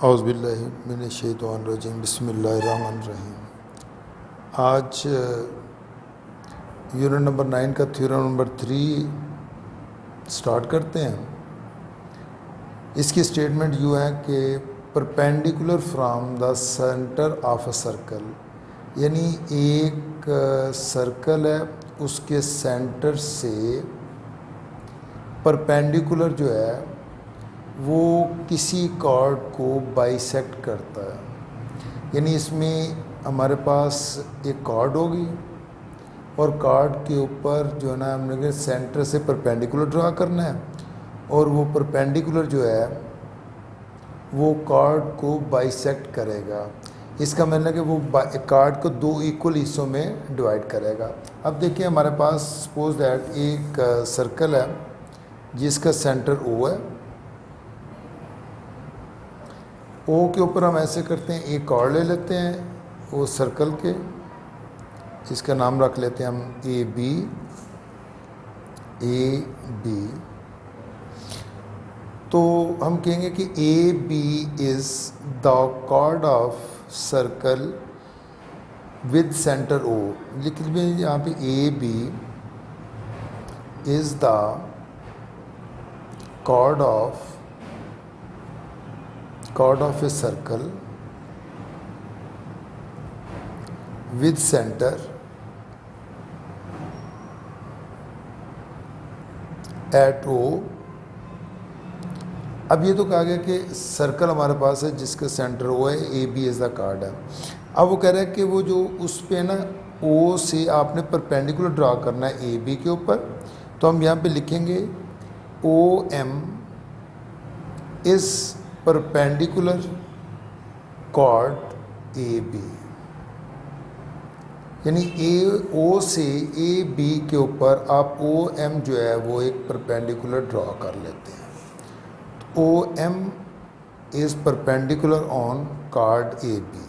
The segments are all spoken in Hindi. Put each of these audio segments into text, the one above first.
औज़ुबिल्लाहि मिनश्शैतानिर्रजीम बिस्मिल्लाहिर्रहमानिर्रहीम। आज यूनिट नंबर 9 का थ्योरम नंबर 3 स्टार्ट करते हैं। इसकी स्टेटमेंट यूँ है कि perpendicular from the centre of a circle, यानी एक सर्कल है उसके सेंटर से परपेंडिकुलर जो है वो किसी कॉर्ड को बाइसेक्ट करता है। यानी इसमें हमारे पास एक कॉर्ड होगी और कॉर्ड के ऊपर जो है ना हमने सेंटर से परपेंडिकुलर ड्रा करना है और वो परपेंडिकुलर जो है वो कॉर्ड को बाइसेक्ट करेगा। इसका मतलब है कि वो कॉर्ड को दो इक्वल हिस्सों में डिवाइड करेगा। अब देखिए हमारे पास सपोज दैट एक सर्कल है जिसका सेंटर ओ है। ओ के ऊपर हम ऐसे करते हैं, एक कॉर्ड ले लेते हैं वो सर्कल के, इसका नाम रख लेते हैं हम ए बी। तो हम कहेंगे कि A B is the chord of circle with centre O. लिख लीजिए यहाँ पे A B is the chord of a circle with center at O। अब ये तो कहा गया कि सर्कल हमारे पास है जिसका सेंटर O है, A B as the chord है। अब वो कह रहा है कि वो जो उस पे ना O से आपने परपेंडिकुलर ड्रा करना है ए बी के ऊपर। तो हम यहाँ पे लिखेंगे O M is perpendicular chord A B, यानी ओ से ए बी के ऊपर आप ओ एम जो है वो एक परपेंडिकुलर ड्रॉ कर लेते हैं। तो O M is perpendicular on chord A B.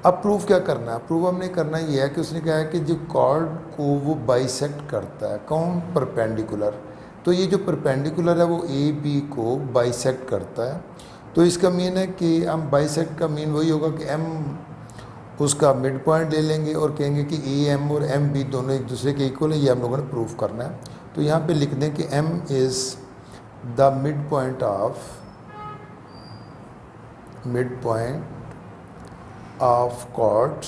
अब प्रूफ क्या करना है? प्रूफ हमने करना ये है कि उसने कहा है कि जो कॉर्ड को वो बाइसेक्ट करता है, कौन? परपेंडिकुलर। तो ये जो परपेंडिकुलर है वो ए बी को बाइसेक्ट करता है। तो इसका मीन है कि हम बाइसेक्ट का मीन वही होगा कि एम उसका मिड पॉइंट ले लेंगे और कहेंगे कि ए एम और एम बी दोनों एक दूसरे के इक्वल है। ये हम लोगों ने प्रूफ करना है। तो यहाँ पे लिख दें कि M is the mid point of chord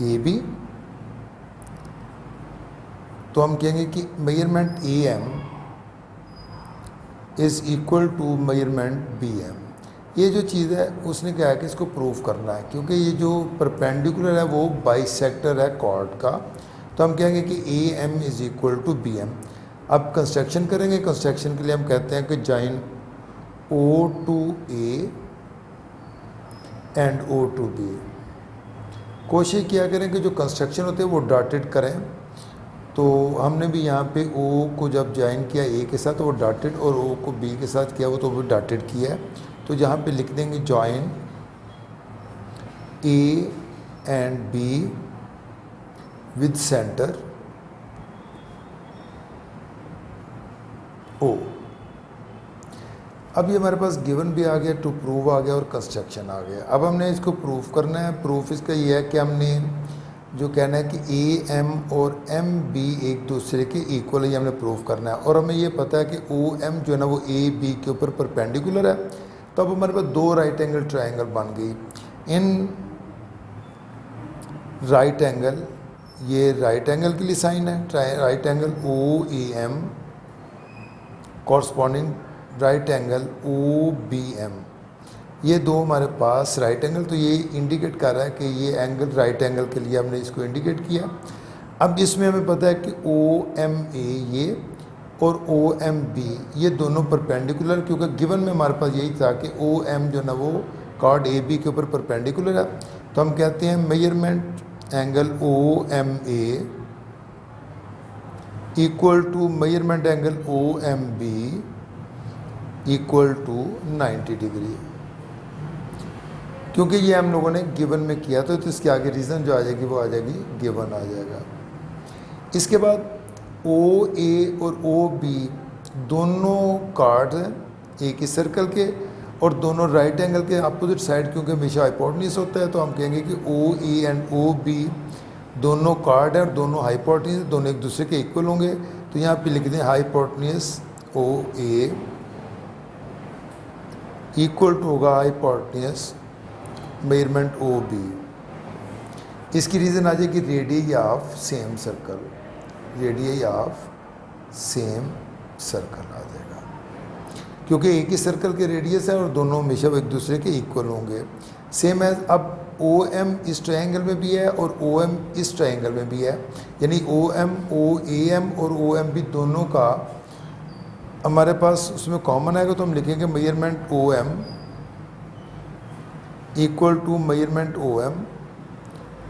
A B. तो हम कहेंगे कि measurement A M is equal to measurement B M. ये जो चीज़ है उसने क्या है कि इसको प्रूव करना है, क्योंकि ये जो परपेंडिकुलर है वो बाइसेक्टर है कॉर्ड का। तो हम कहेंगे कि A M is equal to B M. अब कंस्ट्रक्शन करेंगे। कंस्ट्रक्शन के लिए हम कहते हैं कि join O to A and O to B. कोशिश किया करें कि जो कंस्ट्रक्शन होते हैं वो डॉटेड करें। तो हमने भी यहाँ पे ओ को जब ज्वाइन किया ए के साथ तो वो डॉटेड, और ओ को बी के साथ किया वो तो भी डॉटेड किया है। तो जहाँ पे लिख देंगे join A and B with centre O. अब ये हमारे पास गिवन भी आ गया, टू प्रूव आ गया और कंस्ट्रक्शन आ गया। अब हमने इसको प्रूफ करना है। प्रूफ इसका ये है कि हमने जो कहना है कि ए एम और एम बी एक दूसरे के इक्वल है, ये हमने प्रूफ करना है। और हमें ये पता है कि ओ एम जो है ना वो ए बी के ऊपर परपेंडिकुलर है। तो अब हमारे पास दो राइट एंगल ट्रायंगल बन गई। इन राइट एंगल, ये राइट एंगल के लिए साइन है, right angle O A M corresponding right angle O B M. ये दो हमारे पास राइट एंगल, तो ये इंडिकेट कर रहा है कि ये एंगल राइट एंगल के लिए हमने इसको इंडिकेट किया। अब इसमें हमें पता है कि ओ एम ए ये और ओ एम बी ये दोनों परपेंडिकुलर, क्योंकि गिवन में हमारे पास यही था कि ओ एम जो ना वो कॉर्ड ए बी के ऊपर परपेंडिकुलर है। तो हम कहते हैं measurement angle O M A equal to measurement angle O M B equal to 90 degree. क्योंकि ये हम लोगों ने गिवन में किया तो इसके आगे रीज़न जो आ जाएगी वो आ जाएगी गिवन आ जाएगा। इसके बाद ओ ए और ओ बी दोनों कार्ड हैं एक ही सर्कल के और दोनों राइट एंगल के अपोजिट साइड, क्योंकि हमेशा हाइपोटेन्यूज होता है, तो हम कहेंगे कि ओ ए एंड ओ बी दोनों कार्ड हैं और दोनों हाइपोटेन्यूज, दोनों एक दूसरे के इक्वल होंगे। तो यहाँ पे लिख दें hypotenuse O A equal to होगा हाइपोटेन्यूज मेजरमेंट ओ बी। इसकी रीज़न आ जाएगी radius of same circle, radius of same circle आ जाएगा, क्योंकि एक ही सर्कल के रेडियस है और दोनों हमेशा एक दूसरे के इक्वल होंगे। सेम है, अब ओ एम इस ट्रायंगल में भी है और ओ एम इस ट्रायंगल में भी है, यानी O M O A M और ओ एम भी दोनों का हमारे पास उसमें कॉमन आएगा। तो हम लिखेंगे measurement O M equal to measurement O M,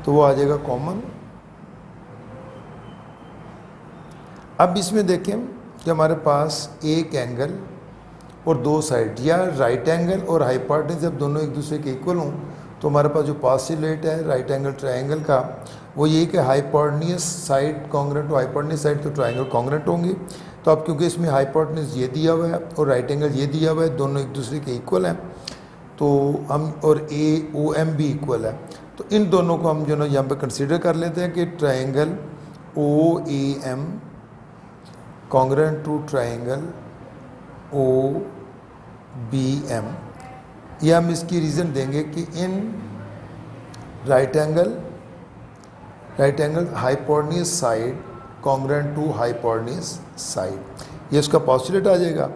तो वो आ जाएगा कॉमन। अब इसमें देखें कि हमारे पास एक एंगल और दो साइड या राइट एंगल और हाइपोटेन्यूज जब दोनों एक दूसरे के इक्वल हों तो हमारे पास जो पोस्टुलेट है राइट एंगल ट्रायंगल का वो ये कि hypotenuse side congruent to hypotenuse side, तो ट्रायंगल कॉन्ग्रुएंट होंगी। तो अब क्योंकि इसमें हाइपोटेन्यूज ये दिया हुआ है और राइट एंगल ये दिया हुआ है, दोनों एक दूसरे के इक्वल हैं, तो हम और ए ओ एम भी इक्वल है, तो इन दोनों को हम जो ना यहाँ पे कंसीडर कर लेते हैं कि triangle O A M congruent to triangle O B M. ये हम इसकी रीज़न देंगे कि in right angle hypotenuse side congruent to hypotenuse side, ये इसका पोस्टुलेट आ जाएगा।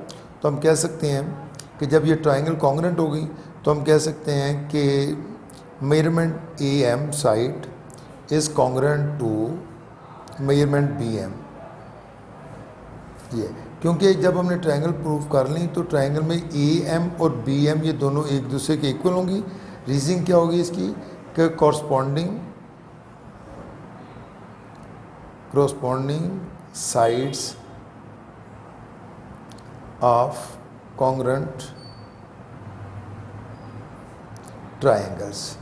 तो हम कह सकते हैं कि जब ये ट्रायंगल कॉन्ग्रुएंट होगी तो हम कह सकते हैं कि measurement A M side is congruent to measurement B M. ये क्योंकि जब हमने ट्रायंगल प्रूव कर ली तो ट्रायंगल में ए एम और बी एम ये दोनों एक दूसरे के इक्वल होंगी। रीजनिंग क्या होगी इसकी कि corresponding sides of congruent triangles।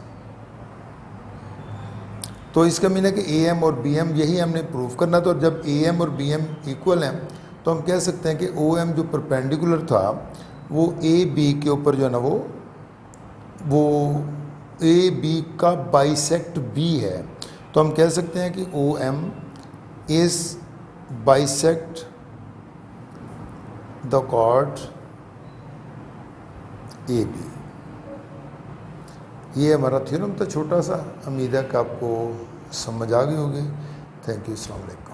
तो इसका मीन है कि ए एम और बी एम यही हमने प्रूव करना था, और जब ए एम और बी एम इक्वल हैं तो हम कह सकते हैं कि ओ एम जो परपेंडिकुलर था वो ए बी के ऊपर जो है ना वो ए बी का बाइसेक्ट बी है। तो हम कह सकते हैं कि O M is bisect the chord A B. ये हमारा थ्योरम था छोटा सा, उम्मीद है कि आपको समझ आ गई होगी। थैंक यू, अस्सलाम वालेकुम।